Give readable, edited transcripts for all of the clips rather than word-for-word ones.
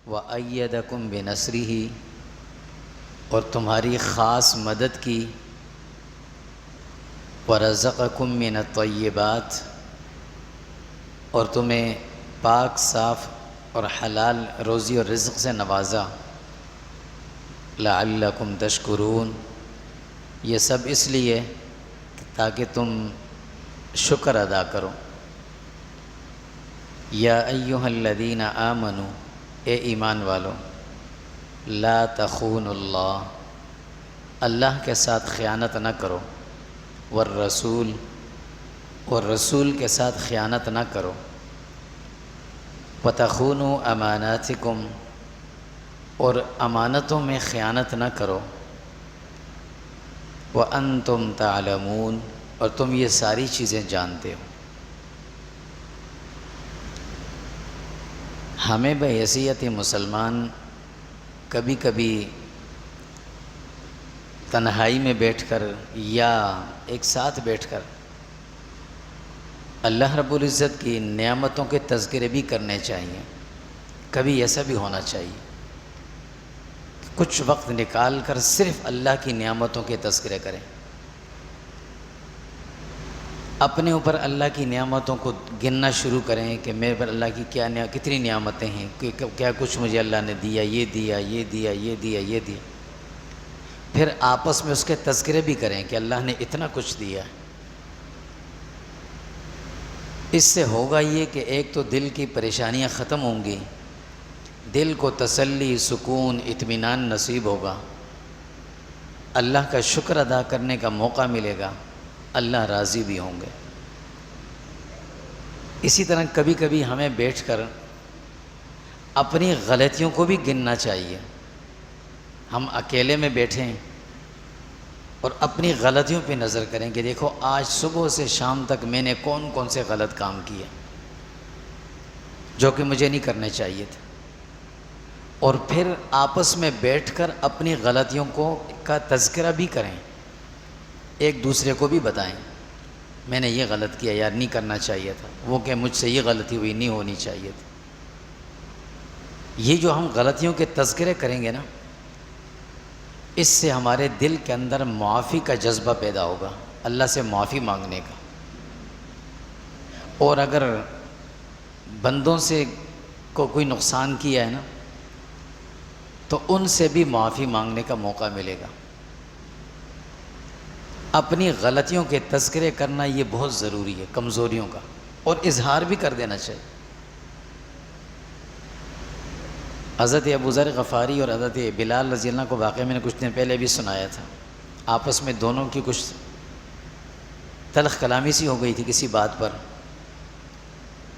وَأَيَّدَكُمْ بِنَصْرِهِ، اور تمہاری خاص مدد کی، وَرَزَقَكُم مِّنَ الطَّيِّبَاتِ، اور تمہیں پاک صاف اور حلال روزی اور رزق سے نوازا، لَعَلَّكُمْ تَشْكُرُونَ، یہ سب اس لیے تاکہ تم شکر ادا کرو۔ یا ایھا الذین آمنوا، اے ایمان والو، لا تخونوا اللہ، اللہ کے ساتھ خیانت نہ کرو، والرسول، اور رسول کے ساتھ خیانت نہ کرو، وتخونوا اماناتکم، اور امانتوں میں خیانت نہ کرو، وانتم تعلمون، اور تم یہ ساری چیزیں جانتے ہو۔ ہمیں بحیثیت مسلمان کبھی کبھی تنہائی میں بیٹھ کر یا ایک ساتھ بیٹھ کر اللہ رب العزت کی نعمتوں کے تذکرے بھی کرنے چاہیے۔ کبھی ایسا بھی ہونا چاہیے کچھ وقت نکال کر صرف اللہ کی نعمتوں کے تذکرے کریں، اپنے اوپر اللہ کی نعمتوں کو گننا شروع کریں کہ میرے پر اللہ کی کتنی نعمتیں ہیں، کیا کچھ مجھے اللہ نے دیا، یہ دیا، یہ دیا، یہ دیا، یہ دیا۔ پھر آپس میں اس کے تذکرے بھی کریں کہ اللہ نے اتنا کچھ دیا ہے۔ اس سے ہوگا یہ کہ ایک تو دل کی پریشانیاں ختم ہوں گی، دل کو تسلی، سکون، اطمینان نصیب ہوگا، اللہ کا شکر ادا کرنے کا موقع ملے گا، اللہ راضی بھی ہوں گے۔ اسی طرح کبھی کبھی ہمیں بیٹھ کر اپنی غلطیوں کو بھی گننا چاہیے۔ ہم اکیلے میں بیٹھیں اور اپنی غلطیوں پہ نظر کریں کہ دیکھو آج صبح سے شام تک میں نے کون کون سے غلط کام کیے جو کہ مجھے نہیں کرنے چاہیے تھے، اور پھر آپس میں بیٹھ کر اپنی غلطیوں کا تذکرہ بھی کریں، ایک دوسرے کو بھی بتائیں میں نے یہ غلط کیا یار، نہیں کرنا چاہیے تھا، وہ کہ مجھ سے یہ غلطی ہوئی، نہیں ہونی چاہیے تھی۔ یہ جو ہم غلطیوں کے تذکرے کریں گے نا، اس سے ہمارے دل کے اندر معافی کا جذبہ پیدا ہوگا، اللہ سے معافی مانگنے کا، اور اگر بندوں سے کوئی نقصان کیا ہے نا تو ان سے بھی معافی مانگنے کا موقع ملے گا۔ اپنی غلطیوں کے تذکرے کرنا یہ بہت ضروری ہے، کمزوریوں کا، اور اظہار بھی کر دینا چاہیے۔ حضرت ابو ذر غفاری اور حضرت بلال رضی اللہ کو واقعہ میں نے کچھ دن پہلے بھی سنایا تھا، آپس میں دونوں کی کچھ تلخ کلامی سی ہو گئی تھی کسی بات پر،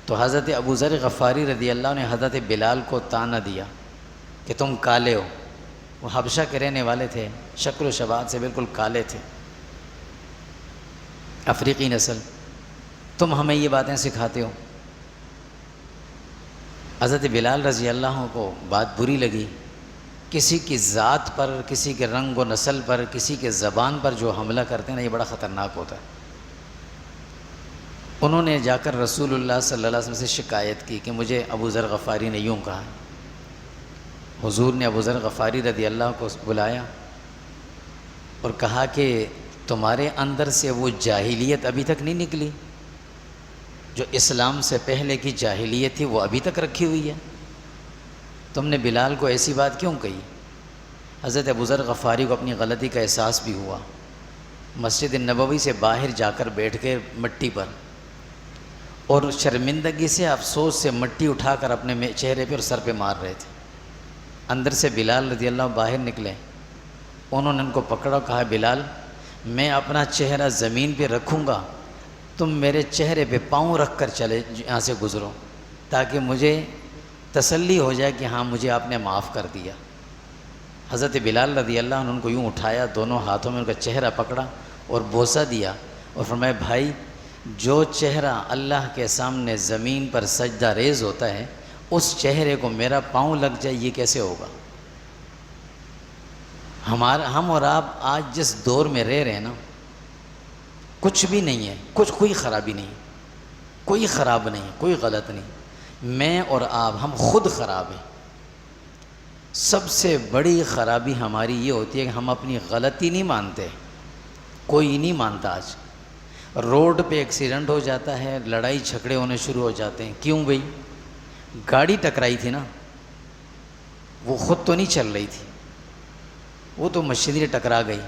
تو حضرت ابو ذر غفاری رضی اللہ نے حضرت بلال کو طعنہ دیا کہ تم کالے ہو، وہ حبشہ کے رہنے والے تھے، شکل و شباہت سے بالکل کالے تھے، افریقی نسل، تم ہمیں یہ باتیں سکھاتے ہو۔ حضرت بلال رضی اللہ کو بات بری لگی، کسی کی ذات پر، کسی کے رنگ و نسل پر، کسی کے زبان پر جو حملہ کرتے ہیں نا، یہ بڑا خطرناک ہوتا ہے۔ انہوں نے جا کر رسول اللہ صلی اللہ علیہ وسلم سے شکایت کی کہ مجھے ابو ذر غفاری نے یوں کہا۔ حضور نے ابو ذر غفاری رضی اللہ کو بلایا اور کہا کہ تمہارے اندر سے وہ جاہلیت ابھی تک نہیں نکلی، جو اسلام سے پہلے کی جاہلیت تھی وہ ابھی تک رکھی ہوئی ہے، تم نے بلال کو ایسی بات کیوں کہی؟ حضرت ابو ذر غفاری کو اپنی غلطی کا احساس بھی ہوا، مسجد نبوی سے باہر جا کر بیٹھ کے مٹی پر، اور شرمندگی سے، افسوس سے مٹی اٹھا کر اپنے چہرے پہ اور سر پہ مار رہے تھے۔ اندر سے بلال رضی اللہ باہر نکلے، انہوں نے ان کو پکڑا اور کہا بلال میں اپنا چہرہ زمین پہ رکھوں گا، تم میرے چہرے پہ پاؤں رکھ کر چلے یہاں سے گزرو، تاکہ مجھے تسلی ہو جائے کہ ہاں مجھے آپ نے معاف کر دیا۔ حضرت بلال رضی اللہ عنہ ان کو یوں اٹھایا، دونوں ہاتھوں میں ان کا چہرہ پکڑا اور بوسہ دیا اور فرمایا بھائی، جو چہرہ اللہ کے سامنے زمین پر سجدہ ریز ہوتا ہے، اس چہرے کو میرا پاؤں لگ جائے، یہ کیسے ہوگا؟ ہم اور آپ آج جس دور میں رہ رہے ہیں نا، کچھ بھی نہیں ہے، کوئی خرابی نہیں، کوئی خراب نہیں، کوئی غلط نہیں، میں اور آپ ہم خود خراب ہیں، سب سے بڑی خرابی ہماری یہ ہوتی ہے کہ ہم اپنی غلطی نہیں مانتے. کوئی نہیں مانتا. آج روڈ پہ ایکسیڈنٹ ہو جاتا ہے، لڑائی جھگڑے ہونے شروع ہو جاتے ہیں. کیوں بھئی؟ گاڑی ٹکرائی تھی نا، وہ خود تو نہیں چل رہی تھی، وہ تو مشینری ٹکرا گئی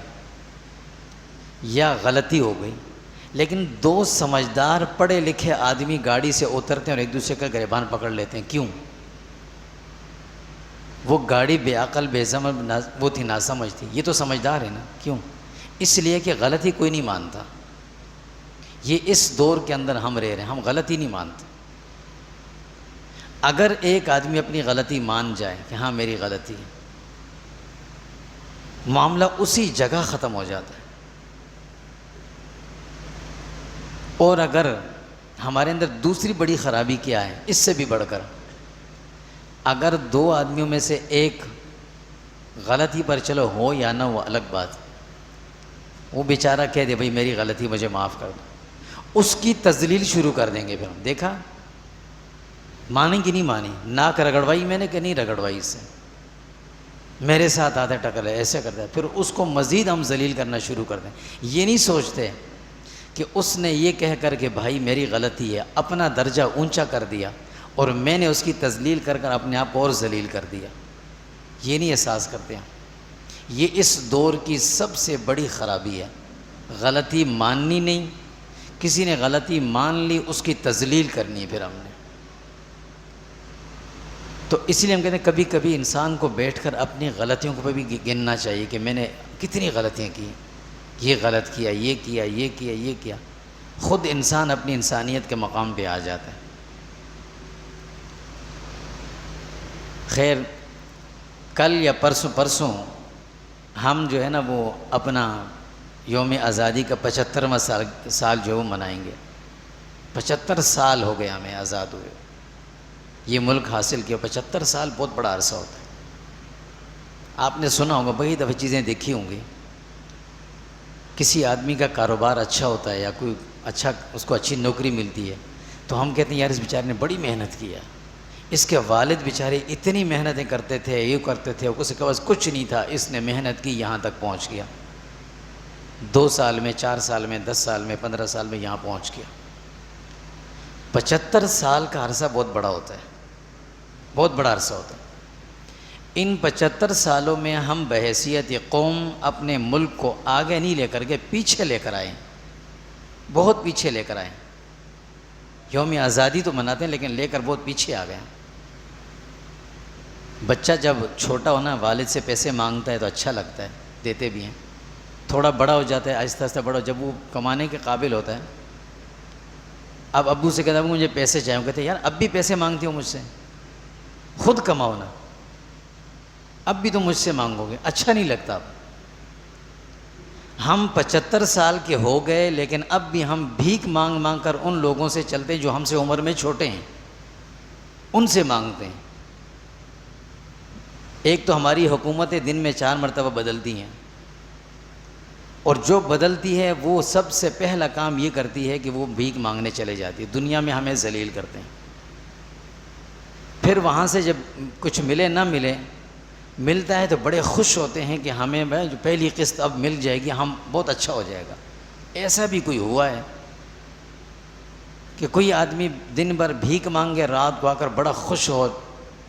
یا غلطی ہو گئی. لیکن دو سمجھدار پڑھے لکھے آدمی گاڑی سے اترتے ہیں اور ایک دوسرے کا گریبان پکڑ لیتے ہیں. کیوں؟ وہ گاڑی بے عقل بے سمجھ وہ تھی، ناسمجھ تھی. یہ تو سمجھدار ہے نا. کیوں؟ اس لیے کہ غلطی کوئی نہیں مانتا. یہ اس دور کے اندر ہم رہ رہے ہیں، ہم غلطی نہیں مانتے. اگر ایک آدمی اپنی غلطی مان جائے کہ ہاں میری غلطی ہے، معاملہ اسی جگہ ختم ہو جاتا ہے. اور اگر ہمارے اندر دوسری بڑی خرابی کیا ہے اس سے بھی بڑھ کر، اگر دو آدمیوں میں سے ایک غلطی پر چلو ہو یا نہ ہو الگ بات، وہ بیچارہ کہہ دے بھئی میری غلطی مجھے معاف کر دو، اس کی تذلیل شروع کر دیں گے. پھر ہم دیکھا مانی کہ نہیں مانی، ناک رگڑوائی میں نے کہ نہیں رگڑوائی، اس سے میرے ساتھ آتے ٹکر ہے ایسے کرتا ہے. پھر اس کو مزید ہم ذلیل کرنا شروع کر دیں. یہ نہیں سوچتے کہ اس نے یہ کہہ کر کہ بھائی میری غلطی ہے اپنا درجہ اونچا کر دیا اور میں نے اس کی تذلیل کر کر اپنے آپ کو اور ذلیل کر دیا. یہ نہیں احساس کرتے ہیں. یہ اس دور کی سب سے بڑی خرابی ہے. غلطی ماننی نہیں، کسی نے غلطی مان لی اس کی تذلیل کرنی ہے. پھر ہم نے تو اس لیے ہم کہتے ہیں کبھی کبھی انسان کو بیٹھ کر اپنی غلطیوں کو بھی گننا چاہیے کہ میں نے کتنی غلطیاں کی، یہ غلط کیا، یہ کیا، یہ کیا، یہ کیا. خود انسان اپنی انسانیت کے مقام پہ آ جاتا ہے. خیر، کل یا پرسوں ہم جو ہے نا وہ اپنا یوم آزادی کا 75واں سال جو ہے وہ منائیں گے. 75 سال ہو گئے ہمیں آزاد ہوئے، یہ ملک حاصل کیا. 75 سال بہت بڑا عرصہ ہوتا ہے. آپ نے سنا ہوگا، بڑی دفعہ چیزیں دیکھی ہوں گی. کسی آدمی کا کاروبار اچھا ہوتا ہے یا کوئی اچھا اس کو اچھی نوکری ملتی ہے تو ہم کہتے ہیں یار اس بیچارے نے بڑی محنت کیا. اس کے والد بیچارے اتنی محنتیں کرتے تھے، یہ کرتے تھے، اس کے پاس کچھ نہیں تھا، اس نے محنت کی یہاں تک پہنچ گیا. 2 سال میں، 4 سال میں، 10 سال میں، 15 سال میں یہاں پہنچ گیا. 75 سال کا عرصہ بہت بڑا ہوتا ہے، بہت بڑا عرصہ ہوتا ہے. ان 75 سالوں میں ہم بحیثیت قوم اپنے ملک کو آگے نہیں لے کر کے پیچھے لے کر آئے، بہت پیچھے لے کر آئے. یوم آزادی تو مناتے ہیں لیکن لے کر بہت پیچھے آ گئے. بچہ جب چھوٹا ہونا والد سے پیسے مانگتا ہے تو اچھا لگتا ہے، دیتے بھی ہیں. تھوڑا بڑا ہو جاتا ہے، آہستہ آہستہ بڑا، جب وہ کمانے کے قابل ہوتا ہے، اب ابو سے کہتا ہے مجھے پیسے چاہیے، کہتے ہیں یار اب بھی پیسے مانگتی ہو مجھ سے، خود کماؤ نا، اب بھی تم مجھ سے مانگو گے، اچھا نہیں لگتا. ہم 75 سال کے ہو گئے لیکن اب بھی ہم بھیک مانگ مانگ کر ان لوگوں سے چلتے ہیں جو ہم سے عمر میں چھوٹے ہیں، ان سے مانگتے ہیں. ایک تو ہماری حکومتیں دن میں 4 مرتبہ بدلتی ہیں، اور جو بدلتی ہے وہ سب سے پہلا کام یہ کرتی ہے کہ وہ بھیک مانگنے چلے جاتی ہے، دنیا میں ہمیں ذلیل کرتے ہیں. پھر وہاں سے جب کچھ ملے نہ ملے، ملتا ہے تو بڑے خوش ہوتے ہیں کہ ہمیں جو پہلی قسط اب مل جائے گی، ہم بہت اچھا ہو جائے گا. ایسا بھی کوئی ہوا ہے کہ کوئی آدمی دن بھر بھیک مانگے، رات کو آ کر بڑا خوش ہو،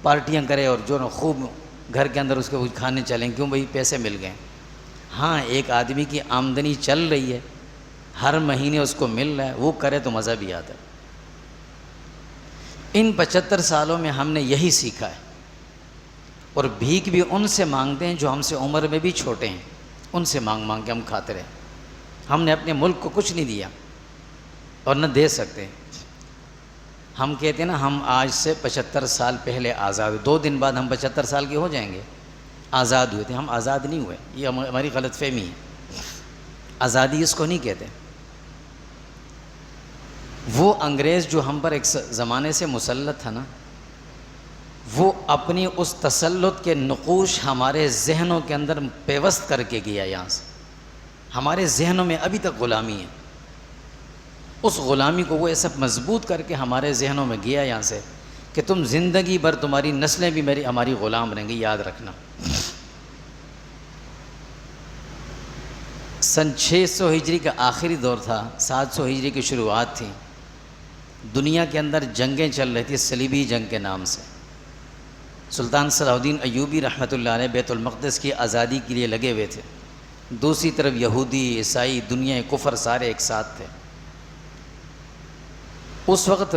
پارٹیاں کرے اور جو نا خوب گھر کے اندر اس کے کھانے چلیں، کیوں بھئی پیسے مل گئے. ہاں ایک آدمی کی آمدنی چل رہی ہے، ہر مہینے اس کو مل رہا ہے، وہ کرے تو مزہ بھی آتا ہے. ان 75 سالوں میں ہم نے یہی سیکھا ہے. اور بھیک بھی ان سے مانگتے ہیں جو ہم سے عمر میں بھی چھوٹے ہیں، ان سے مانگ مانگ کے ہم کھاتے رہے. ہم نے اپنے ملک کو کچھ نہیں دیا اور نہ دے سکتے. ہم کہتے ہیں نا ہم آج سے 75 سال پہلے آزاد ہوئے، 2 دن بعد ہم 75 سال کے ہو جائیں گے. آزاد ہوئے تھے، ہم آزاد نہیں ہوئے، یہ ہماری غلط فہمی ہے. آزادی اس کو نہیں کہتے. وہ انگریز جو ہم پر ایک زمانے سے مسلط تھا نا، وہ اپنی اس تسلط کے نقوش ہمارے ذہنوں کے اندر پیوست کر کے گیا. یہاں سے ہمارے ذہنوں میں ابھی تک غلامی ہے. اس غلامی کو وہ ایسا مضبوط کر کے ہمارے ذہنوں میں گیا یہاں سے کہ تم زندگی بھر تمہاری نسلیں بھی ہماری غلام رہیں گی، یاد رکھنا۔ سن 600 ہجری کا آخری دور تھا، 700 ہجری کی شروعات تھی، دنیا کے اندر جنگیں چل رہی تھیں صلیبی جنگ کے نام سے۔ سلطان صلاح الدین ایوبی رحمۃ اللہ علیہ بیت المقدس کی آزادی کے لیے لگے ہوئے تھے، دوسری طرف یہودی، عیسائی، دنیا کفر سارے ایک ساتھ تھے۔ اس وقت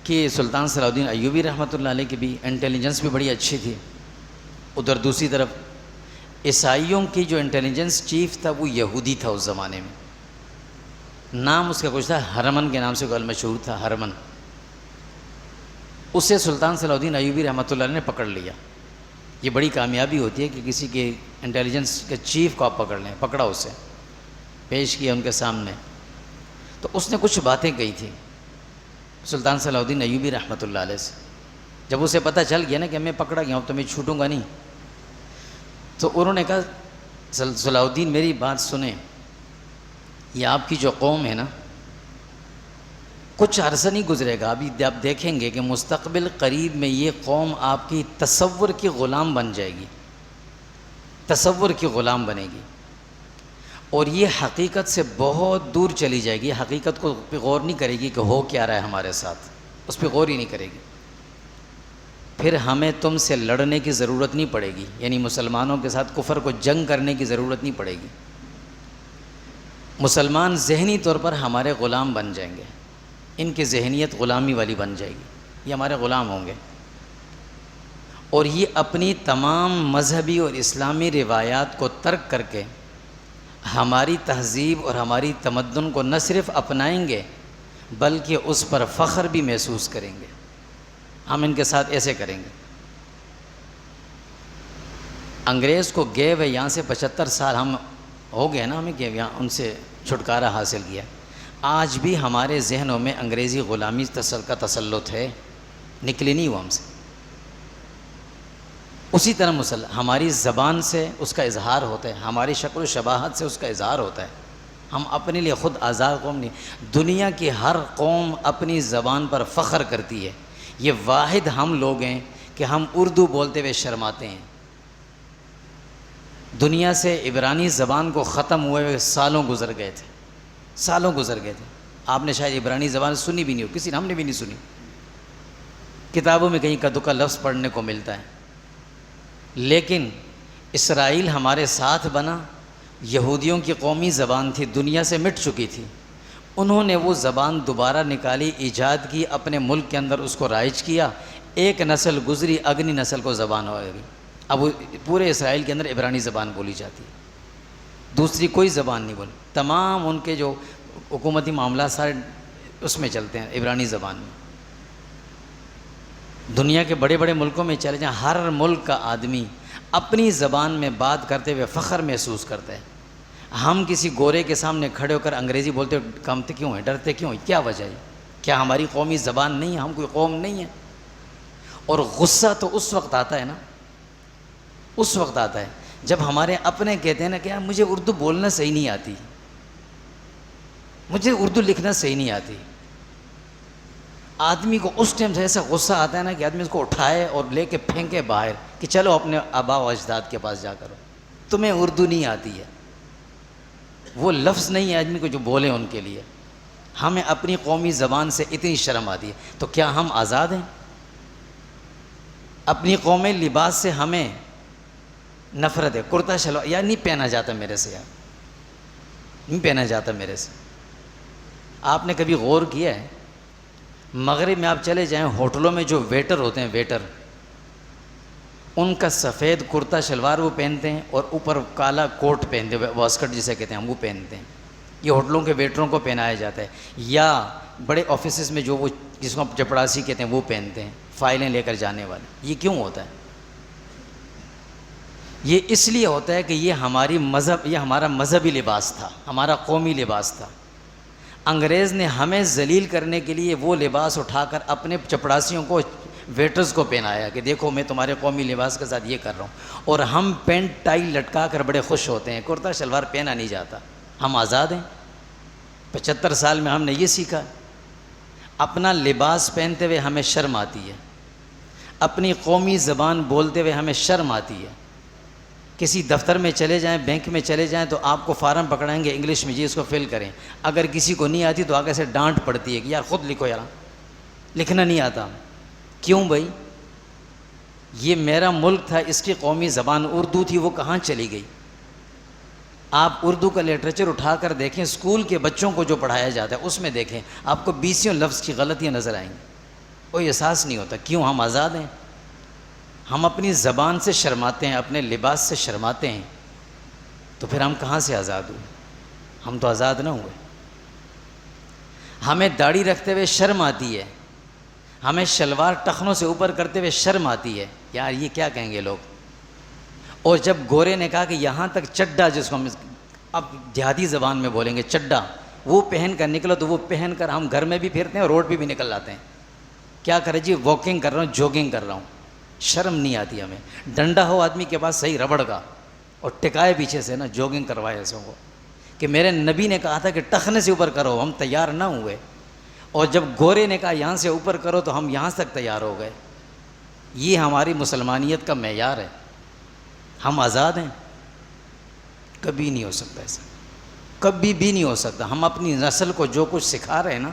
کہ سلطان صلاح الدین ایوبی رحمۃ اللہ علیہ کی بھی انٹیلیجنس بھی بڑی اچھی تھی، ادھر دوسری طرف عیسائیوں کی جو انٹیلیجنس چیف تھا وہ یہودی تھا اس زمانے میں، نام اس کا کچھ تھا، ہرمن کے نام سے کوئی مشہور تھا، ہرمن۔ اسے سلطان صلاح الدین ایوبی رحمۃ اللہ علیہ نے پکڑ لیا۔ یہ بڑی کامیابی ہوتی ہے کہ کسی کے انٹیلیجنس کے چیف کو آپ پکڑ لیں، پکڑا اسے، پیش کیا ان کے سامنے، تو اس نے کچھ باتیں کہی تھیں سلطان صلاح الدین ایوبی رحمۃ اللہ علیہ سے۔ جب اسے پتہ چل گیا نا کہ میں پکڑا گیا ہوں تو میں چھوٹوں گا نہیں، تو انہوں نے کہا صلاح الدین میری بات سنیں، یہ آپ کی جو قوم ہے نا، کچھ عرصہ نہیں گزرے گا، ابھی آپ دیکھیں گے کہ مستقبل قریب میں یہ قوم آپ کی تصور کی غلام بن جائے گی، تصور کی غلام بنے گی، اور یہ حقیقت سے بہت دور چلی جائے گی، حقیقت کو پہ غور نہیں کرے گی کہ ہو کیا رہا ہے ہمارے ساتھ، اس پہ غور ہی نہیں کرے گی۔ پھر ہمیں تم سے لڑنے کی ضرورت نہیں پڑے گی، یعنی مسلمانوں کے ساتھ کفر کو جنگ کرنے کی ضرورت نہیں پڑے گی، مسلمان ذہنی طور پر ہمارے غلام بن جائیں گے، ان کی ذہنیت غلامی والی بن جائے گی، یہ ہمارے غلام ہوں گے، اور یہ اپنی تمام مذہبی اور اسلامی روایات کو ترک کر کے ہماری تہذیب اور ہماری تمدن کو نہ صرف اپنائیں گے بلکہ اس پر فخر بھی محسوس کریں گے۔ ہم ان کے ساتھ ایسے کریں گے۔ انگریز کو گئے ہوئے یہاں سے 75 سال ہم ہو گئے نا، ہمیں کہ یہاں ان سے چھٹکارا حاصل کیا، آج بھی ہمارے ذہنوں میں انگریزی غلامی کا تسلط ہے، نکلی نہیں ہوا ہم سے۔ اسی طرح ہماری زبان سے اس کا اظہار ہوتا ہے، ہماری شکل و شباہت سے اس کا اظہار ہوتا ہے، ہم اپنے لیے خود آزاد قوم نہیں، دنیا کی ہر قوم اپنی زبان پر فخر کرتی ہے، یہ واحد ہم لوگ ہیں کہ ہم اردو بولتے ہوئے شرماتے ہیں۔ دنیا سے عبرانی زبان کو ختم ہوئے سالوں گزر گئے تھے، سالوں گزر گئے تھے، آپ نے شاید عبرانی زبان سنی بھی نہیں ہو، کسی نے، ہم نے بھی نہیں سنی، کتابوں میں کہیں کا دکا لفظ پڑھنے کو ملتا ہے، لیکن اسرائیل ہمارے ساتھ بنا، یہودیوں کی قومی زبان تھی، دنیا سے مٹ چکی تھی، انہوں نے وہ زبان دوبارہ نکالی، ایجاد کی، اپنے ملک کے اندر اس کو رائج کیا، ایک نسل گزری، اگلی نسل کو زبان ہو گئی، اب پورے اسرائیل کے اندر عبرانی زبان بولی جاتی ہے، دوسری کوئی زبان نہیں بولی، تمام ان کے جو حکومتی معاملات سارے اس میں چلتے ہیں، عبرانی زبان میں۔ دنیا کے بڑے بڑے ملکوں میں چلے جائیں، ہر ملک کا آدمی اپنی زبان میں بات کرتے ہوئے فخر محسوس کرتا ہے۔ ہم کسی گورے کے سامنے کھڑے ہو کر انگریزی بولتے ہوئے کمتے کیوں ہیں، ڈرتے کیوں ہیں، کیا وجہ ہے؟ کیا ہماری قومی زبان نہیں ہے؟ ہم کوئی قوم نہیں ہے؟ اور غصہ تو اس وقت آتا ہے نا، اس وقت آتا ہے جب ہمارے اپنے کہتے ہیں نا کہ یار مجھے اردو بولنا صحیح نہیں آتی، مجھے اردو لکھنا صحیح نہیں آتی، آدمی کو اس ٹائم سے ایسا غصہ آتا ہے نا کہ آدمی اس کو اٹھائے اور لے کے پھینکے باہر کہ چلو اپنے آبا و اجداد کے پاس جا کرو، تمہیں اردو نہیں آتی ہے، وہ لفظ نہیں ہے آدمی کو جو بولے ان کے لیے۔ ہمیں اپنی قومی زبان سے اتنی شرم آتی ہے، تو کیا ہم آزاد ہیں؟ اپنی قومی لباس سے ہمیں نفرت ہے، کرتا شلوار یار نہیں پہنا جاتا میرے سے، یار نہیں پہنا جاتا میرے سے۔ آپ نے کبھی غور کیا ہے مغرب میں آپ چلے جائیں، ہوٹلوں میں جو ویٹر ہوتے ہیں، ویٹر، ان کا سفید کرتا شلوار وہ پہنتے ہیں اور اوپر کالا کوٹ پہنتے ہیں، واسکٹ جسے کہتے ہیں ہم، وہ پہنتے ہیں، یہ ہوٹلوں کے ویٹروں کو پہنایا جاتا ہے، یا بڑے آفیسز میں جو وہ جس کو ہم چپڑاسی کہتے ہیں وہ پہنتے ہیں، فائلیں لے کر جانے والے۔ یہ کیوں ہوتا ہے؟ یہ اس لیے ہوتا ہے کہ یہ ہمارا مذہبی لباس تھا، ہمارا قومی لباس تھا۔ انگریز نے ہمیں ذلیل کرنے کے لیے وہ لباس اٹھا کر اپنے چپڑاسیوں کو، ویٹرز کو پہنایا کہ دیکھو میں تمہارے قومی لباس کے ساتھ یہ کر رہا ہوں، اور ہم پینٹ ٹائی لٹکا کر بڑے خوش ہوتے ہیں، کرتا شلوار پہنا نہیں جاتا۔ ہم آزاد ہیں، 75 سال میں ہم نے یہ سیکھا۔ اپنا لباس پہنتے ہوئے ہمیں شرم آتی ہے، اپنی قومی زبان بولتے ہوئے ہمیں شرم آتی ہے۔ کسی دفتر میں چلے جائیں، بینک میں چلے جائیں تو آپ کو فارم پکڑائیں گے انگلش میں، جی اس کو فل کریں۔ اگر کسی کو نہیں آتی تو آگے سے ڈانٹ پڑتی ہے کہ یار خود لکھو، یار لکھنا نہیں آتا۔ کیوں بھائی؟ یہ میرا ملک تھا، اس کی قومی زبان اردو تھی، وہ کہاں چلی گئی؟ آپ اردو کا لٹریچر اٹھا کر دیکھیں، اسکول کے بچوں کو جو پڑھایا جاتا ہے اس میں دیکھیں، آپ کو 20 لفظ کی غلطیاں نظر آئیں گی، کوئی احساس نہیں ہوتا۔ کیوں؟ ہم آزاد ہیں، ہم اپنی زبان سے شرماتے ہیں، اپنے لباس سے شرماتے ہیں، تو پھر ہم کہاں سے آزاد ہوئے؟ ہم تو آزاد نہ ہوئے۔ ہمیں داڑھی رکھتے ہوئے شرم آتی ہے، ہمیں شلوار ٹخنوں سے اوپر کرتے ہوئے شرم آتی ہے، یار یہ کیا کہیں گے لوگ۔ اور جب گورے نے کہا کہ یہاں تک چڈا، جس کو ہم اب دیہاتی زبان میں بولیں گے چڈا، وہ پہن کر نکلو، تو وہ پہن کر ہم گھر میں بھی پھرتے ہیں اور روڈ پہ بھی نکل جاتے ہیں۔ کیا کرے جی؟ واکنگ کر رہا ہوں، جوگنگ کر رہا ہوں، شرم نہیں آتی ہمیں۔ ڈنڈا ہو آدمی کے پاس صحیح ربڑ کا، اور ٹکائے پیچھے سے نا، جوگنگ کروائے ایسوں کو کہ میرے نبی نے کہا تھا کہ ٹخنے سے اوپر کرو، ہم تیار نہ ہوئے۔ اور جب گورے نے کہا یہاں سے اوپر کرو تو ہم یہاں تک تیار ہو گئے۔ یہ ہماری مسلمانیت کا معیار ہے۔ ہم آزاد ہیں؟ کبھی نہیں ہو سکتا ایسا، کبھی بھی نہیں ہو سکتا۔ ہم اپنی نسل کو جو کچھ سکھا رہے ہیں نا،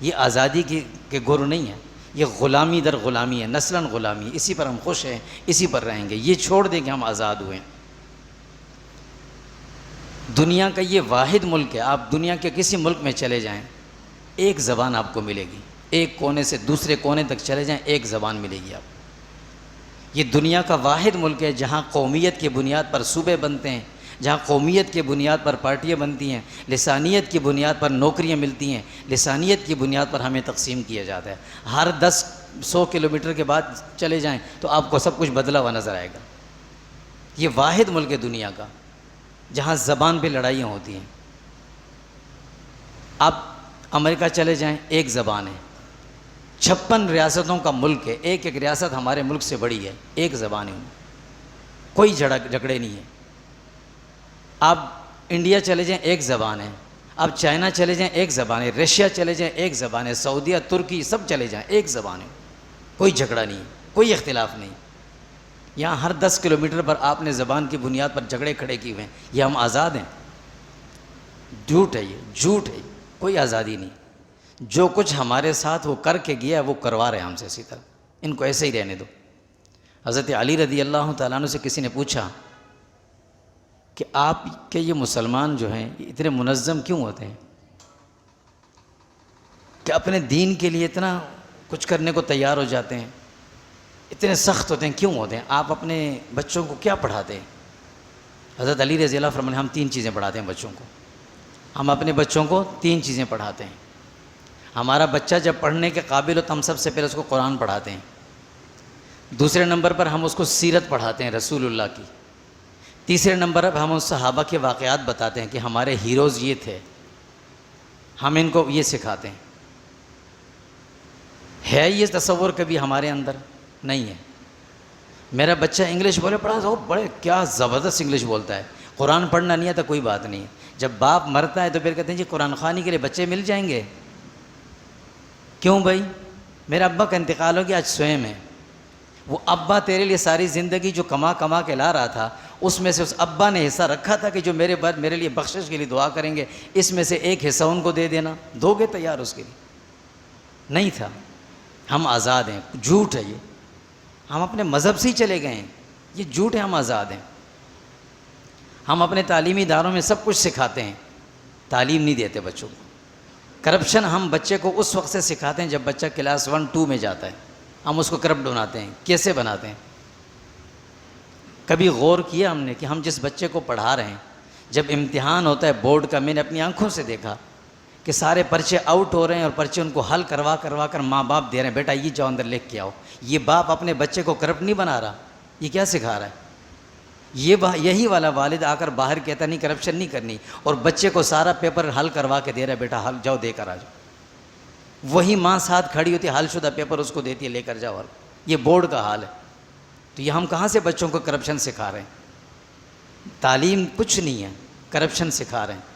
یہ آزادی کے گرو نہیں ہے، یہ غلامی در غلامی ہے، نسلاً غلامی ہے۔ اسی پر ہم خوش ہیں، اسی پر رہیں گے۔ یہ چھوڑ دیں کہ ہم آزاد ہوئے ہیں۔ دنیا کا یہ واحد ملک ہے، آپ دنیا کے کسی ملک میں چلے جائیں، ایک زبان آپ کو ملے گی، ایک کونے سے دوسرے کونے تک چلے جائیں، ایک زبان ملے گی آپ کو۔ یہ دنیا کا واحد ملک ہے جہاں قومیت کی بنیاد پر صوبے بنتے ہیں، جہاں قومیت کی بنیاد پر پارٹیاں بنتی ہیں، لسانیت کی بنیاد پر نوکریاں ملتی ہیں، لسانیت کی بنیاد پر ہمیں تقسیم کیا جاتا ہے۔ ہر 100 کلومیٹر کے بعد چلے جائیں تو آپ کو سب کچھ بدلا ہوا نظر آئے گا۔ یہ واحد ملک ہے دنیا کا جہاں زبان پہ لڑائیاں ہوتی ہیں۔ آپ امریکہ چلے جائیں، ایک زبان ہے، 56 ریاستوں کا ملک ہے، ایک ایک ریاست ہمارے ملک سے بڑی ہے، ایک زبان ہے، کوئی جھگڑے نہیں ہے۔ آپ انڈیا چلے جائیں، ایک زبان ہے۔ آپ چائنا چلے جائیں، ایک زبان ہے۔ رشیا چلے جائیں، ایک زبان ہے۔ سعودیہ، ترکی، سب چلے جائیں، ایک زبان ہے، کوئی جھگڑا نہیں، کوئی اختلاف نہیں۔ یہاں ہر 10 کلومیٹر پر آپ نے زبان کی بنیاد پر جھگڑے کھڑے کیے ہوئے ہیں۔ یہ ہم آزاد ہیں؟ جھوٹ ہے، یہ جھوٹ ہے، کوئی آزادی نہیں۔ جو کچھ ہمارے ساتھ وہ کر کے گیا ہے وہ کروا رہے ہیں ہم سے اسی طرح، ان کو ایسے ہی رہنے دو۔ حضرت علی رضی اللہ تعالیٰ عنہ سے کسی نے پوچھا کہ آپ کے یہ مسلمان جو ہیں یہ اتنے منظم کیوں ہوتے ہیں، کہ اپنے دین کے لیے اتنا کچھ کرنے کو تیار ہو جاتے ہیں، اتنے سخت ہوتے ہیں، کیوں ہوتے ہیں؟ آپ اپنے بچوں کو کیا پڑھاتے ہیں؟ حضرت علی رضی اللہ فرماتے ہیں ہم 3 چیزیں پڑھاتے ہیں بچوں کو۔ ہم اپنے بچوں کو 3 چیزیں پڑھاتے ہیں۔ ہمارا بچہ جب پڑھنے کے قابل ہو تو ہم سب سے پہلے اس کو قرآن پڑھاتے ہیں۔ دوسرے نمبر پر ہم اس کو سیرت پڑھاتے ہیں رسول اللہ کی۔ تیسرے نمبر پر ہم اس صحابہ کے واقعات بتاتے ہیں کہ ہمارے ہیروز یہ تھے، ہم ان کو یہ سکھاتے ہیں۔ ہے یہ تصور کبھی ہمارے اندر؟ نہیں ہے۔ میرا بچہ انگلش بولے پڑھا تو بڑے کیا زبردست انگلش بولتا ہے، قرآن پڑھنا نہیں آتا، کوئی بات نہیں ہے۔ جب باپ مرتا ہے تو پھر کہتے ہیں جی قرآن خوانی کے لیے بچے مل جائیں گے۔ کیوں بھائی؟ میرا ابا کا انتقال ہو گیا، آج سوئم ہے۔ وہ ابا تیرے لیے ساری زندگی جو کما کے لا رہا تھا، اس میں سے اس ابا نے حصہ رکھا تھا کہ جو میرے بعد میرے لیے بخشش کے لیے دعا کریں گے، اس میں سے ایک حصہ ان کو دے دینا، دو گے تیار اس کے لیے؟ نہیں تھا۔ ہم آزاد ہیں، جھوٹ ہے یہ، ہم اپنے مذہب سے ہی چلے گئے ہیں، یہ جھوٹ ہے، ہم آزاد ہیں۔ ہم اپنے تعلیمی اداروں میں سب کچھ سکھاتے ہیں، تعلیم نہیں دیتے بچوں کو۔ کرپشن ہم بچے کو اس وقت سے سکھاتے ہیں جب بچہ کلاس 1 2 میں جاتا ہے، ہم اس کو کرپٹ بناتے ہیں، کیسے بناتے ہیں؟ کبھی غور کیا ہم نے کہ ہم جس بچے کو پڑھا رہے ہیں، جب امتحان ہوتا ہے بورڈ کا، میں نے اپنی آنکھوں سے دیکھا کہ سارے پرچے آؤٹ ہو رہے ہیں اور پرچے ان کو حل کروا کر ماں باپ دے رہے ہیں، بیٹا یہ جاؤ اندر لکھ کے آؤ۔ یہ باپ اپنے بچے کو کرپٹ نہیں بنا رہا، یہ کیا سکھا رہا ہے؟ یہی والا والد آ کر باہر کہتا نہیں کرپشن نہیں کرنی، اور بچے کو سارا پیپر حل کروا کے دے رہا ہے، بیٹا حل جاؤ دے کر آ جاؤ۔ وہی ماں ساتھ کھڑی ہوتی ہے، حل شدہ پیپر اس کو دیتی ہے، لے کر جاؤ حل۔ یہ بورڈ کا حال ہے۔ تو یہ ہم کہاں سے بچوں کو کرپشن سکھا رہے ہیں؟ تعلیم کچھ نہیں ہے، کرپشن سکھا رہے ہیں،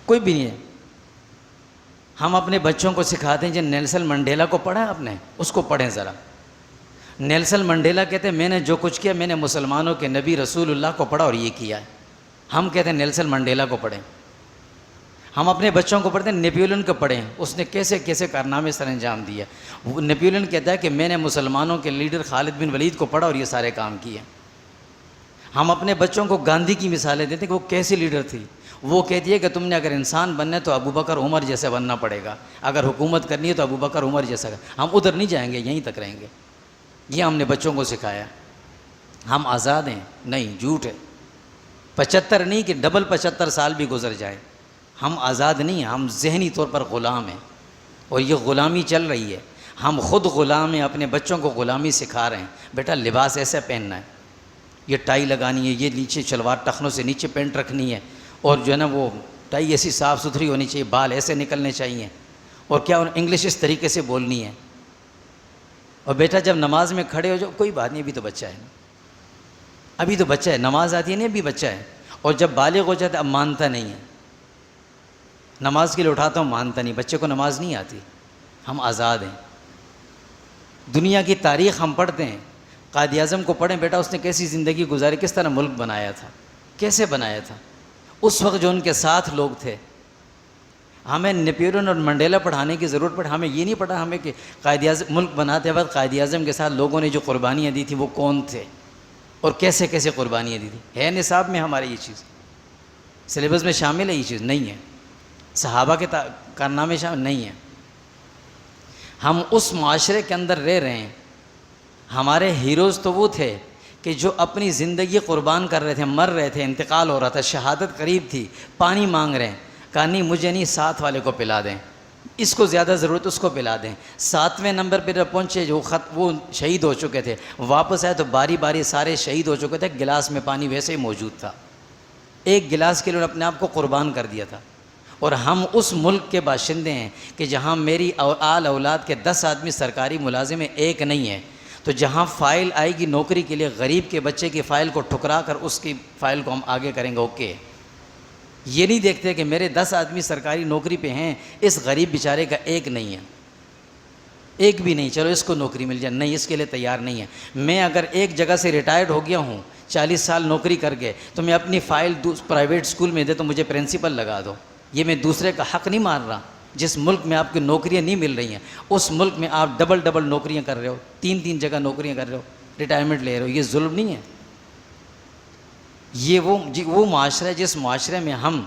کوئی بھی نہیں ہے۔ ہم اپنے بچوں کو سکھاتے ہیں جن نیلسن منڈیلا کو پڑھا ہے آپ نے، اس کو پڑھیں ذرا۔ نیلسن منڈیلا کہتے ہیں میں نے جو کچھ کیا میں نے مسلمانوں کے نبی رسول اللہ کو پڑھا اور یہ کیا ہے۔ ہم کہتے ہیں نیلسن منڈیلا کو پڑھیں۔ ہم اپنے بچوں کو پڑھتے ہیں نیپولن کو پڑھیں، اس نے کیسے کیسے کارنامے سر انجام دیا۔ وہ نیپولن کہتا ہے کہ میں نے مسلمانوں کے لیڈر خالد بن ولید کو پڑھا اور یہ سارے کام کیے۔ ہم اپنے بچوں کو گاندھی کی مثالیں دیتے ہیں کہ وہ کیسی لیڈر تھی۔ وہ کہتی ہے کہ تم نے اگر انسان بننا ہے تو ابو بکر عمر جیسے بننا پڑے گا، اگر حکومت کرنی ہے تو ابو بکر عمر جیسا۔ ہم ادھر نہیں جائیں گے، یہیں تک رہیں گے۔ یہ ہم نے بچوں کو سکھایا۔ ہم آزاد ہیں؟ نہیں، جھوٹ ہے۔ 75 نہیں کہ ڈبل 75 سال بھی گزر جائیں، ہم آزاد نہیں ہیں، ہم ذہنی طور پر غلام ہیں، اور یہ غلامی چل رہی ہے۔ ہم خود غلام ہیں، اپنے بچوں کو غلامی سکھا رہے ہیں۔ بیٹا لباس ایسے پہننا ہے، یہ ٹائی لگانی ہے، یہ نیچے شلوار ٹخنوں سے نیچے پینٹ رکھنی ہے، اور جو ہے نا وہ ٹائی ایسی صاف ستھری ہونی چاہیے، بال ایسے نکلنے چاہیے، اور کیا انگلش اس طریقے سے بولنی ہے۔ اور بیٹا جب نماز میں کھڑے ہو جاؤ، کوئی بات نہیں، ابھی تو بچہ ہے، ابھی تو بچہ ہے، نماز آتی ہے نہیں، ابھی بچہ ہے۔ اور جب بالغ ہو جاتا ہے اب مانتا نہیں ہے، نماز کے لیے اٹھاتا ہوں مانتا نہیں، بچے کو نماز نہیں آتی۔ ہم آزاد ہیں۔ دنیا کی تاریخ ہم پڑھتے ہیں، قائد اعظم کو پڑھیں بیٹا، اس نے کیسی زندگی گزاری، کس طرح ملک بنایا تھا، کیسے بنایا تھا اس وقت جو ان کے ساتھ لوگ تھے۔ ہمیں نیپولن اور منڈیلا پڑھانے کی ضرورت پڑے، ہمیں یہ نہیں پڑھا ہمیں کہ قائد اعظم ملک بناتے وقت قائد اعظم کے ساتھ لوگوں نے جو قربانیاں دی تھیں وہ کون تھے اور کیسے کیسے قربانیاں دی تھیں۔ ہے نصاب میں ہمارے یہ چیز، سلیبس میں شامل ہے یہ چیز؟ نہیں ہے۔ صحابہ کے کارنامے شامل نہیں ہیں۔ ہم اس معاشرے کے اندر رہ رہے ہیں۔ ہمارے ہیروز تو وہ تھے کہ جو اپنی زندگی قربان کر رہے تھے، مر رہے تھے، انتقال ہو رہا تھا، شہادت قریب تھی، پانی مانگ رہے ہیں، کہا نہیں مجھے نہیں، ساتھ والے کو پلا دیں، اس کو زیادہ ضرورت اس کو پلا دیں۔ 7ویں نمبر پہ جب پہنچے جو وہ شہید ہو چکے تھے، واپس آئے تو باری باری سارے شہید ہو چکے تھے، گلاس میں پانی ویسے ہی موجود تھا، ایک گلاس کے لیے انہوں نے اپنے آپ کو قربان کر دیا تھا۔ اور ہم اس ملک کے باشندے ہیں کہ جہاں میری آل اولاد کے 10 آدمی سرکاری ملازم ہیں، ایک نہیں ہے، تو جہاں فائل آئے گی نوکری کے لیے، غریب کے بچے کی فائل کو ٹھکرا کر اس کی فائل کو ہم آگے کریں گے۔ اوکے، یہ نہیں دیکھتے کہ میرے 10 آدمی سرکاری نوکری پہ ہیں، اس غریب بیچارے کا ایک نہیں ہے، ایک بھی نہیں، چلو اس کو نوکری مل جائے، نہیں، اس کے لیے تیار نہیں ہے۔ میں اگر ایک جگہ سے ریٹائرڈ ہو گیا ہوں 40 سال نوکری کر کے، تو میں اپنی فائل پرائیویٹ اسکول میں دے تو مجھے پرنسپل لگا دو۔ یہ میں دوسرے کا حق نہیں مار رہا۔ جس ملک میں آپ کی نوکریاں نہیں مل رہی ہیں، اس ملک میں آپ ڈبل نوکریاں کر رہے ہو، 3 جگہ نوکریاں کر رہے ہو، ریٹائرمنٹ لے رہے ہو، یہ ظلم نہیں ہے؟ یہ وہ معاشرہ ہے جس معاشرے میں ہم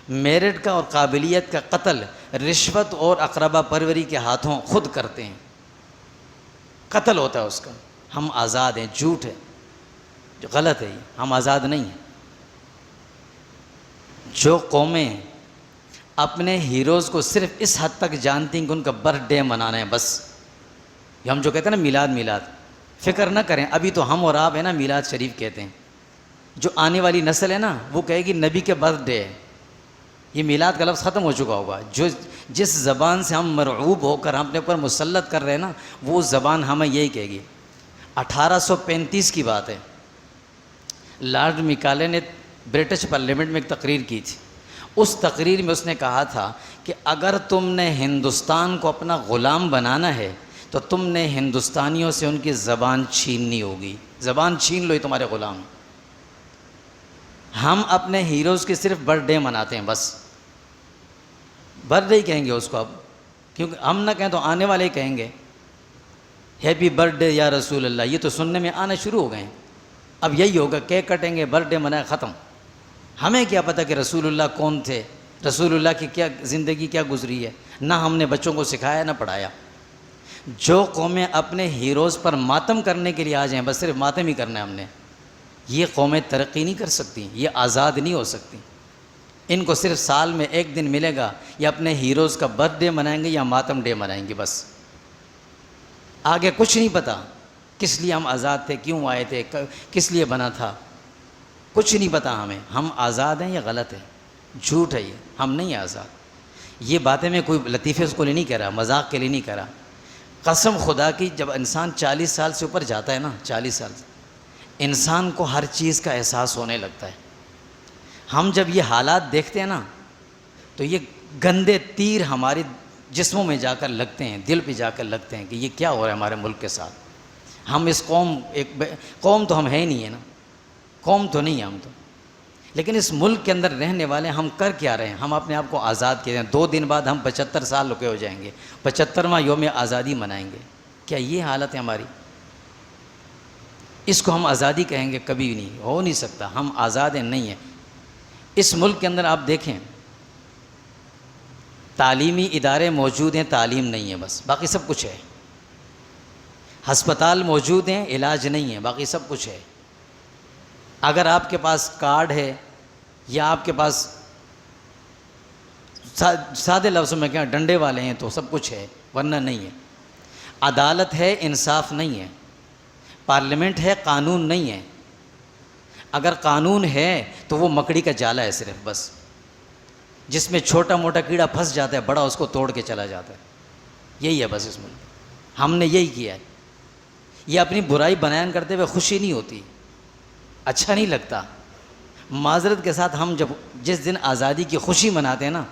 میرٹ کا اور قابلیت کا قتل رشوت اور اقربا پروری کے ہاتھوں خود کرتے ہیں، قتل ہوتا ہے اس کا۔ ہم آزاد ہیں؟ جھوٹ ہے، غلط ہے، یہ ہم آزاد نہیں ہیں۔ جو قومیں اپنے ہیروز کو صرف اس حد تک جانتی ہیں کہ ان کا برتھ ڈے منانا ہے بس، یہ ہم جو کہتے ہیں نا میلاد، فکر نہ کریں، ابھی تو ہم اور آپ ہیں نا میلاد شریف کہتے ہیں، جو آنے والی نسل ہے نا وہ کہے گی نبی کے برتھ ڈے ہے، یہ میلاد کا لفظ ختم ہو چکا ہوگا۔ جس زبان سے ہم مرعوب ہو کر ہم اپنے اوپر مسلط کر رہے ہیں نا، وہ زبان ہمیں یہی کہے گی۔ 1835 کی بات ہے، لارڈ میکالے نے برٹش پارلیمنٹ میں ایک تقریر کی تھی۔ اس تقریر میں اس نے کہا تھا کہ اگر تم نے ہندوستان کو اپنا غلام بنانا ہے تو تم نے ہندوستانیوں سے ان کی زبان چھیننی ہوگی، زبان چھین لو، یہ تمہارے غلام۔ ہم اپنے ہیروز کی صرف برتھ ڈے مناتے ہیں بس، برتھ ڈے ہی کہیں گے اس کو اب، کیونکہ ہم نہ کہیں تو آنے والے کہیں گے ہیپی برتھ ڈے یا رسول اللہ، یہ تو سننے میں آنا شروع ہو گئے ہیں۔ اب یہی ہوگا، کیک کٹیں گے، برتھ ڈے منائے، ختم۔ ہمیں کیا پتہ کہ رسول اللہ کون تھے، رسول اللہ کی کیا زندگی کیا گزری ہے، نہ ہم نے بچوں کو سکھایا نہ پڑھایا۔ جو قومیں اپنے ہیروز پر ماتم کرنے کے لیے آ جائیں، بس صرف ماتم ہی کرنا ہے ہم نے، یہ قومیں ترقی نہیں کر سکتی، یہ آزاد نہیں ہو سکتی۔ ان کو صرف سال میں ایک دن ملے گا، یا اپنے ہیروز کا برتھ ڈے منائیں گے یا ماتم ڈے منائیں گے، بس آگے کچھ نہیں پتہ کس لیے ہم آزاد تھے، کیوں آئے تھے، کس لیے بنا تھا، کچھ نہیں پتہ ہمیں۔ ہم آزاد ہیں یا غلط ہے؟ جھوٹ ہے، یہ ہم نہیں آزاد۔ یہ باتیں میں کوئی لطیفے اس کو لیے نہیں کہہ رہا، مذاق کے لیے نہیں کہہ رہا، قسم خدا کی۔ جب انسان 40 سال سے اوپر جاتا ہے نا، 40 سال سے، انسان کو ہر چیز کا احساس ہونے لگتا ہے۔ ہم جب یہ حالات دیکھتے ہیں نا تو یہ گندے تیر ہمارے جسموں میں جا کر لگتے ہیں، دل پہ جا کر لگتے ہیں کہ یہ کیا ہو رہا ہے ہمارے ملک کے ساتھ. ہم اس قوم تو ہم ہے ہی نہیں ہے نا، قوم تو نہیں ہے ہم تو، لیکن اس ملک کے اندر رہنے والے ہم کر کیا رہے ہیں؟ ہم اپنے آپ کو آزاد کیے ہیں. 2 دن بعد ہم 75 سال رکے ہو جائیں گے، 75واں یوم آزادی منائیں گے. کیا یہ حالت ہے ہماری؟ اس کو ہم آزادی کہیں گے؟ کبھی نہیں ہو نہیں سکتا. ہم آزاد ہیں نہیں ہیں. اس ملک کے اندر آپ دیکھیں تعلیمی ادارے موجود ہیں، تعلیم نہیں ہے بس، باقی سب کچھ ہے. ہسپتال موجود ہیں، علاج نہیں ہے، باقی سب کچھ ہے. اگر آپ کے پاس کارڈ ہے یا آپ کے پاس سادے لفظوں میں کیا ڈنڈے والے ہیں تو سب کچھ ہے، ورنہ نہیں ہے. عدالت ہے، انصاف نہیں ہے. پارلیمنٹ ہے، قانون نہیں ہے. اگر قانون ہے تو وہ مکڑی کا جالا ہے صرف، بس جس میں چھوٹا موٹا کیڑا پھنس جاتا ہے، بڑا اس کو توڑ کے چلا جاتا ہے. یہی ہے بس اس میں. ہم نے یہی کیا ہے. یہ اپنی برائی بیان کرتے ہوئے خوشی نہیں ہوتی، اچھا نہیں لگتا. معذرت کے ساتھ ہم جس دن آزادی کی خوشی مناتے ہیں نا،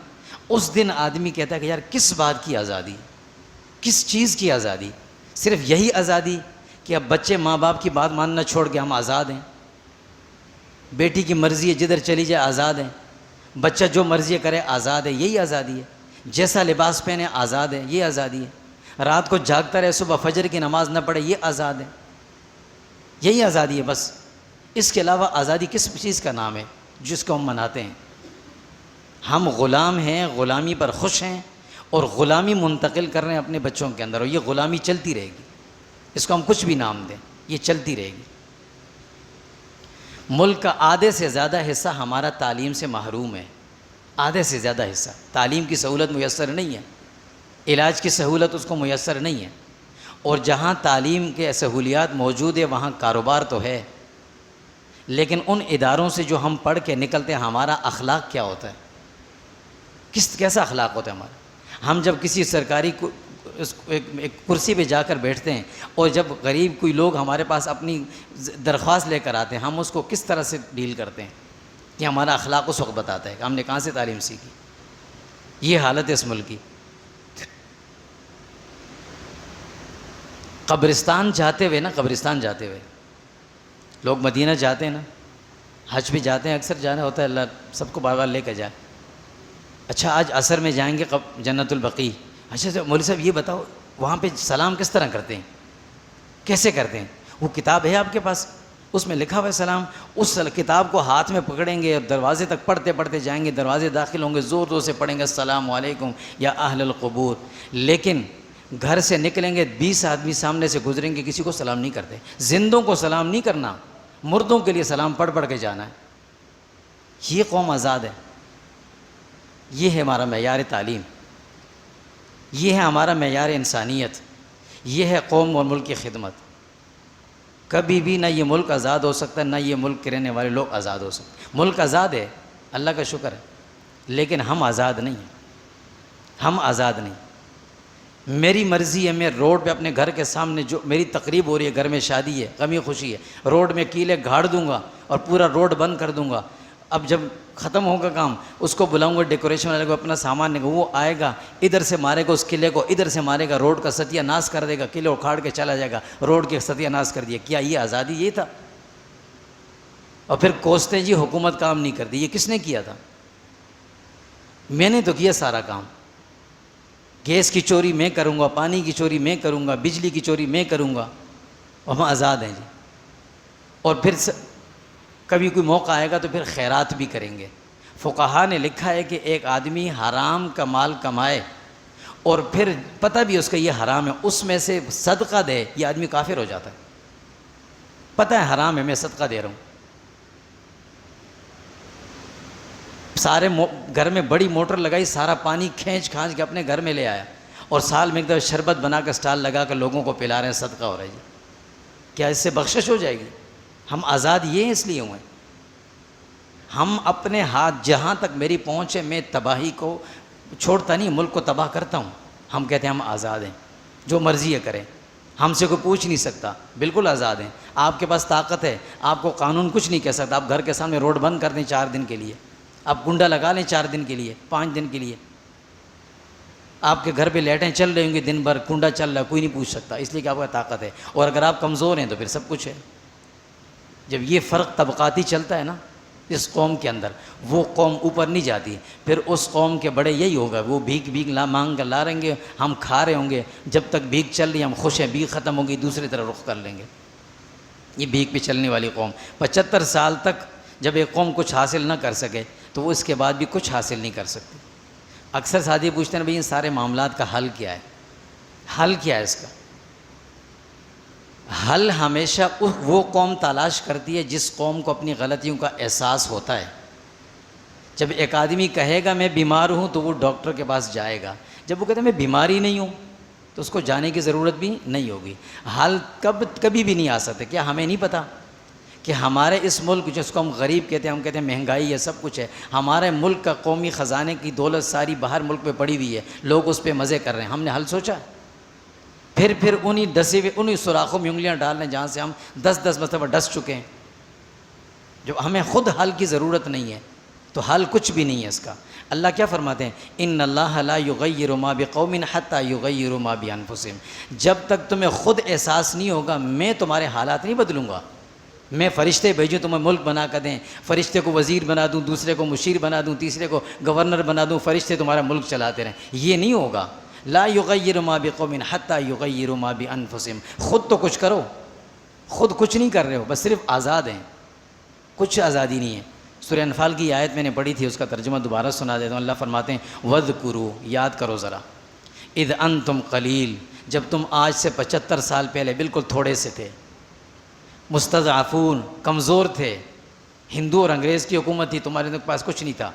اس دن آدمی کہتا ہے کہ یار کس بات کی آزادی، کس چیز کی آزادی؟ صرف یہی آزادی کہ اب بچے ماں باپ کی بات ماننا چھوڑ کے ہم آزاد ہیں. بیٹی کی مرضی ہے جدھر چلی جائے آزاد ہیں. بچہ جو مرضی کرے آزاد ہے. یہی آزادی ہے. جیسا لباس پہنے آزاد ہے. یہ آزادی ہے. رات کو جاگتا رہے، صبح فجر کی نماز نہ پڑھے، یہ آزاد ہے. یہی آزادی ہے بس. اس کے علاوہ آزادی کس چیز کا نام ہے جس کو ہم مناتے ہیں؟ ہم غلام ہیں، غلامی پر خوش ہیں اور غلامی منتقل کر رہے ہیں اپنے بچوں کے اندر، اور یہ غلامی چلتی رہے گی. اس کو ہم کچھ بھی نام دیں، یہ چلتی رہے گی. ملک کا آدھے سے زیادہ حصہ ہمارا تعلیم سے محروم ہے. آدھے سے زیادہ حصہ. تعلیم کی سہولت میسر نہیں ہے، علاج کی سہولت اس کو میسر نہیں ہے. اور جہاں تعلیم کے سہولیات موجود ہے وہاں کاروبار تو ہے، لیکن ان اداروں سے جو ہم پڑھ کے نکلتے ہیں ہمارا اخلاق کیا ہوتا ہے؟ کیسا اخلاق ہوتا ہے ہمارا؟ ہم جب کسی سرکاری ایک کرسی پہ جا کر بیٹھتے ہیں اور جب غریب کوئی لوگ ہمارے پاس اپنی درخواست لے کر آتے ہیں، ہم اس کو کس طرح سے ڈیل کرتے ہیں؟ کہ ہمارا اخلاق اس وقت بتاتا ہے کہ ہم نے کہاں سے تعلیم سیکھی. یہ حالت ہے اس ملک کی. قبرستان جاتے ہوئے لوگ مدینہ جاتے ہیں نا، حج بھی جاتے ہیں، اکثر جانا ہوتا ہے، اللہ سب کو بار بار لے کے جائے. اچھا آج عصر میں جائیں گے جنت البقیع. اچھا مولوی صاحب یہ بتاؤ وہاں پہ سلام کس طرح کرتے ہیں، کیسے کرتے ہیں؟ وہ کتاب ہے آپ کے پاس، اس میں لکھا ہوا ہے سلام. اس کتاب کو ہاتھ میں پکڑیں گے اور دروازے تک پڑھتے پڑھتے جائیں گے، دروازے داخل ہوں گے، زور زور سے پڑھیں گے السلام علیکم یا اہل القبور. لیکن گھر سے نکلیں گے 20 آدمی سامنے سے گزریں گے، کسی کو سلام نہیں کرتے. زندوں کو سلام نہیں کرنا، مردوں کے لیے سلام پڑھ پڑھ کے جانا ہے. یہ قوم آزاد ہے. یہ ہے ہمارا معیار تعلیم، یہ ہے ہمارا معیار انسانیت، یہ ہے قوم اور ملک کی خدمت. کبھی بھی نہ یہ ملک آزاد ہو سکتا، نہ یہ ملک کے رہنے والے لوگ آزاد ہو سکتے. ملک آزاد ہے، اللہ کا شکر ہے، لیکن ہم آزاد نہیں ہیں. ہم آزاد نہیں. میری مرضی ہے، میں روڈ پہ اپنے گھر کے سامنے جو میری تقریب ہو رہی ہے، گھر میں شادی ہے، غمی خوشی ہے، روڈ میں کیلے گھاڑ دوں گا اور پورا روڈ بند کر دوں گا. اب جب ختم ہوگا کام اس کو بلاؤں گا، ڈیکوریشن والے کو اپنا سامان دے گا، وہ آئے گا ادھر سے مارے گا اس قلعے کو، ادھر سے مارے گا، روڈ کا ستیہ ناش کر دے گا، قلعے اکھاڑ کے چلا جائے گا، روڈ کے ستیہ ناش کر دیا. کیا یہ آزادی یہ تھا؟ اور پھر کوستے جی حکومت کام نہیں کرتی. یہ کس نے کیا تھا؟ میں نے تو کیا سارا کام. گیس کی چوری میں کروں گا، پانی کی چوری میں کروں گا، بجلی کی چوری میں کروں گا، اور ہم آزاد ہیں جی. اور پھر کبھی کوئی موقع آئے گا تو پھر خیرات بھی کریں گے. فقہا نے لکھا ہے کہ ایک آدمی حرام کا مال کمائے اور پھر پتہ بھی اس کا یہ حرام ہے، اس میں سے صدقہ دے، یہ آدمی کافر ہو جاتا ہے. پتہ ہے حرام ہے، میں صدقہ دے رہا ہوں. سارے گھر میں بڑی موٹر لگائی، سارا پانی کھینچ کے اپنے گھر میں لے آیا اور سال میں ایک دفعہ شربت بنا کر سٹال لگا کر لوگوں کو پلا رہے ہیں، صدقہ ہو رہا ہے جی. کیا اس سے بخشش ہو جائے گی؟ ہم آزاد یہ اس لیے ہوئے. ہم اپنے ہاتھ جہاں تک میری پہنچ ہے میں تباہی کو چھوڑتا نہیں، ملک کو تباہ کرتا ہوں. ہم کہتے ہیں ہم آزاد ہیں، جو مرضی ہے کریں، ہم سے کوئی پوچھ نہیں سکتا. بالکل آزاد ہیں. آپ کے پاس طاقت ہے، آپ کو قانون کچھ نہیں کہہ سکتا. آپ گھر کے سامنے روڈ بند کر دیں 4 دن کے لیے، آپ گنڈا لگا لیں 4 دن کے لیے، 5 دن کے لیے، آپ کے گھر پہ لائٹیں چل رہی ہوں گی دن بھر، کنڈا چل رہا ہے، کوئی نہیں پوچھ سکتا، اس لیے کہ آپ کا طاقت ہے. اور اگر آپ کمزور ہیں تو پھر سب کچھ ہے. جب یہ فرق طبقاتی چلتا ہے نا اس قوم کے اندر، وہ قوم اوپر نہیں جاتی. پھر اس قوم کے بڑے یہی ہوگا، وہ بھیک مانگ کر لا رہیں گے، ہم کھا رہے ہوں گے، جب تک بھیک چل رہی ہے ہم خوش ہیں، بھیک ختم ہوگی دوسری طرف رخ کر لیں گے. یہ بھیک پہ چلنے والی قوم 75 سال تک جب ایک قوم کچھ حاصل نہ کر سکے تو وہ اس کے بعد بھی کچھ حاصل نہیں کر سکتی. اکثر ساتھی پوچھتے ہیں بھئی ان سارے معاملات کا حل کیا ہے؟ حل کیا ہے اس کا؟ حل ہمیشہ وہ قوم تلاش کرتی ہے جس قوم کو اپنی غلطیوں کا احساس ہوتا ہے. جب ایک آدمی کہے گا میں بیمار ہوں تو وہ ڈاکٹر کے پاس جائے گا. جب وہ کہتا ہے میں بیمار ہی نہیں ہوں تو اس کو جانے کی ضرورت بھی نہیں ہوگی. حل کبھی بھی نہیں آ سکتے. کیا ہمیں نہیں پتہ کہ ہمارے اس ملک جس کو ہم غریب کہتے ہیں، ہم کہتے ہیں مہنگائی ہے، سب کچھ ہے، ہمارے ملک کا قومی خزانے کی دولت ساری باہر ملک میں پڑی ہوئی ہے، لوگ اس پہ مزے کر رہے ہیں. ہم نے حل سوچا؟ پھر انہی سوراخوں میں انگلیاں ڈال رہے ہیں جہاں سے ہم 10 مرتبہ ڈس چکے ہیں. جو ہمیں خود حل کی ضرورت نہیں ہے تو حل کچھ بھی نہیں ہے اس کا. اللہ کیا فرماتے ہیں؟ ان اللہ لا یغیر ما بقوم حتی یغیروا ما بانفسہم. جب تک تمہیں خود احساس نہیں ہوگا میں تمہارے حالات نہیں بدلوں گا. میں فرشتے بھیجوں تمہیں ملک بنا کر دیں، فرشتے کو وزیر بنا دوں، دوسرے کو مشیر بنا دوں، تیسرے کو گورنر بنا دوں، فرشتے تمہارا ملک چلاتے رہیں، یہ نہیں ہوگا. لا یغیر ما بقوم حتی یغیروا ما بانفسہم. خود تو کچھ کرو، خود کچھ نہیں کر رہے ہو، بس صرف آزاد ہیں، کچھ آزادی نہیں ہے. سورہ انفال کی آیت میں نے پڑھی تھی، اس کا ترجمہ دوبارہ سنا دیتا ہوں. اللہ فرماتے ہیں وَاذْكُرُوا، یاد کرو ذرا، اذ انتم قلیل، جب تم آج سے 75 سال پہلے بالکل تھوڑے سے تھے، مستضعفون، کمزور تھے، ہندو اور انگریز کی حکومت تھی، تمہارے پاس کچھ نہیں تھا.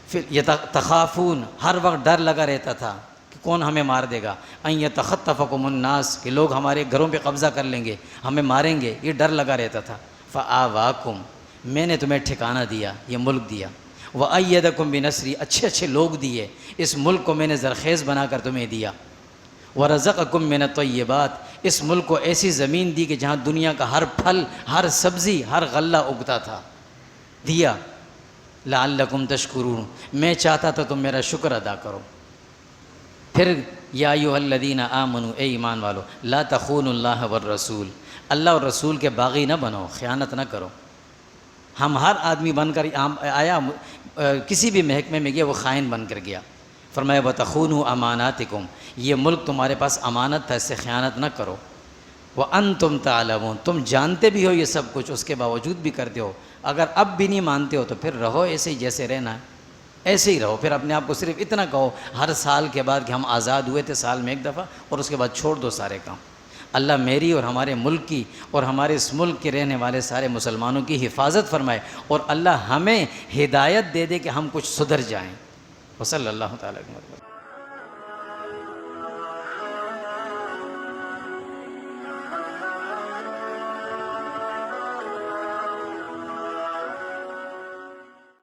پھر تخافون، ہر وقت ڈر لگا رہتا تھا کہ کون ہمیں مار دے گا، ان یتخطفکم الناس، کہ لوگ ہمارے گھروں پہ قبضہ کر لیں گے، ہمیں ماریں گے، یہ ڈر لگا رہتا تھا. فآواکم، میں نے تمہیں ٹھکانہ دیا، یہ ملک دیا. وأیدکم بنصری، اچھے لوگ دیے، اس ملک کو میں نے زرخیز بنا کر تمہیں دیا. ورزقکم من الطیبات، اس ملک کو ایسی زمین دی کہ جہاں دنیا کا ہر پھل، ہر سبزی، ہر غلہ اگتا تھا، دیا. لعلکم تشکرون، میں چاہتا تھا تم میرا شکر ادا کرو. پھر یا ایھا الذین آمنوا، اے ایمان والو، لا تخونوا اللہ والرسول، اللہ اور رسول کے باغی نہ بنو، خیانت نہ کرو. ہم ہر آدمی بن کر آیا، کسی بھی محکمے میں گیا وہ خائن بن کر گیا. فرمایا وَتَخُونُوا أَمَانَاتِكُمْ، یہ ملک تمہارے پاس امانت تھا، اس سے خیانت نہ کرو. وَأَنْتُمْ تَعْلَمُونَ، تم جانتے بھی ہو یہ سب کچھ، اس کے باوجود بھی کرتے ہو. اگر اب بھی نہیں مانتے ہو تو پھر رہو ایسے ہی جیسے رہنا ہے، ایسے ہی رہو. پھر اپنے آپ کو صرف اتنا کہو ہر سال کے بعد کہ ہم آزاد ہوئے تھے سال میں ایک دفعہ، اور اس کے بعد چھوڑ دو سارے کام. اللہ میری اور ہمارے ملک کی اور ہمارے اس ملک کے رہنے والے سارے مسلمانوں کی حفاظت فرمائے، اور اللہ ہمیں ہدایت دے دے کہ ہم کچھ سدھر جائیں. وصلی اللہ تعالیٰ علیہ وسلم.